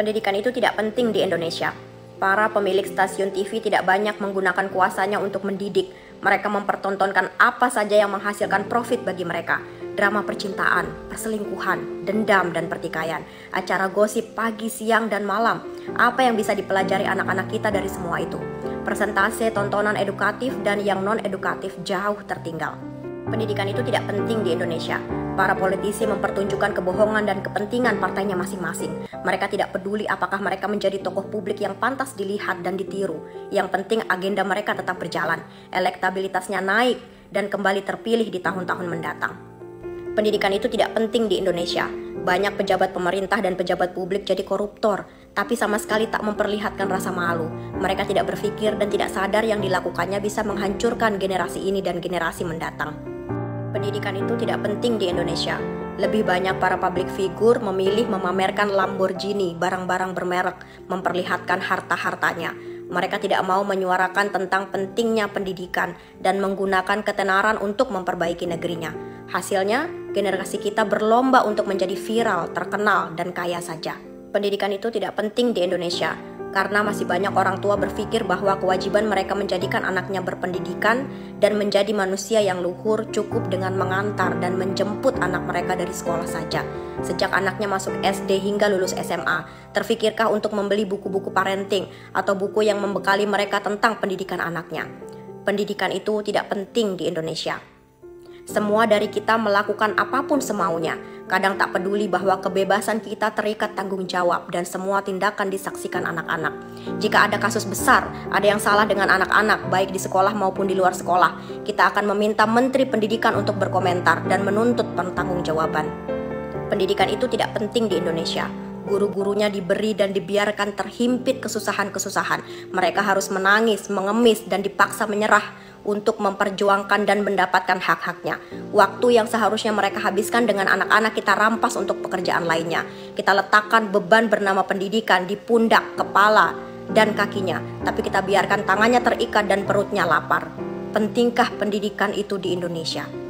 Pendidikan itu tidak penting di Indonesia. Para pemilik stasiun TV tidak banyak menggunakan kuasanya untuk mendidik. Mereka mempertontonkan apa saja yang menghasilkan profit bagi mereka. Drama percintaan, perselingkuhan, dendam dan pertikaian, acara gosip pagi, siang, dan malam. Apa yang bisa dipelajari anak-anak kita dari semua itu? Persentase tontonan edukatif dan yang non-edukatif jauh tertinggal. Pendidikan itu tidak penting di Indonesia. Para politisi mempertunjukkan kebohongan dan kepentingan partainya masing-masing. Mereka tidak peduli apakah mereka menjadi tokoh publik yang pantas dilihat dan ditiru. Yang penting agenda mereka tetap berjalan, elektabilitasnya naik, dan kembali terpilih di tahun-tahun mendatang. Pendidikan itu tidak penting di Indonesia. Banyak pejabat pemerintah dan pejabat publik jadi koruptor, tapi sama sekali tak memperlihatkan rasa malu. Mereka tidak berpikir dan tidak sadar yang dilakukannya bisa menghancurkan generasi ini dan generasi mendatang. Pendidikan itu tidak penting di Indonesia. Lebih banyak para public figure memilih memamerkan Lamborghini, barang-barang bermerek, memperlihatkan harta-hartanya. Mereka tidak mau menyuarakan tentang pentingnya pendidikan dan menggunakan ketenaran untuk memperbaiki negerinya. Hasilnya, generasi kita berlomba untuk menjadi viral, terkenal, dan kaya saja. Pendidikan itu tidak penting di Indonesia, karena masih banyak orang tua berpikir bahwa kewajiban mereka menjadikan anaknya berpendidikan dan menjadi manusia yang luhur cukup dengan mengantar dan menjemput anak mereka dari sekolah saja. Sejak anaknya masuk SD hingga lulus SMA, terfikirkah untuk membeli buku-buku parenting atau buku yang membekali mereka tentang pendidikan anaknya? Pendidikan itu tidak penting di Indonesia. Semua dari kita melakukan apapun semaunya. Kadang tak peduli bahwa kebebasan kita terikat tanggung jawab dan semua tindakan disaksikan anak-anak. Jika ada kasus besar, ada yang salah dengan anak-anak baik di sekolah maupun di luar sekolah, kita akan meminta Menteri Pendidikan untuk berkomentar dan menuntut pertanggungjawaban. Pendidikan itu tidak penting di Indonesia. Guru-gurunya diberi dan dibiarkan terhimpit kesusahan-kesusahan. Mereka harus menangis, mengemis, dan dipaksa menyerah untuk memperjuangkan dan mendapatkan hak-haknya. Waktu yang seharusnya mereka habiskan dengan anak-anak kita rampas untuk pekerjaan lainnya. Kita letakkan beban bernama pendidikan di pundak, kepala, dan kakinya, tapi kita biarkan tangannya terikat dan perutnya lapar. Pentingkah pendidikan itu di Indonesia?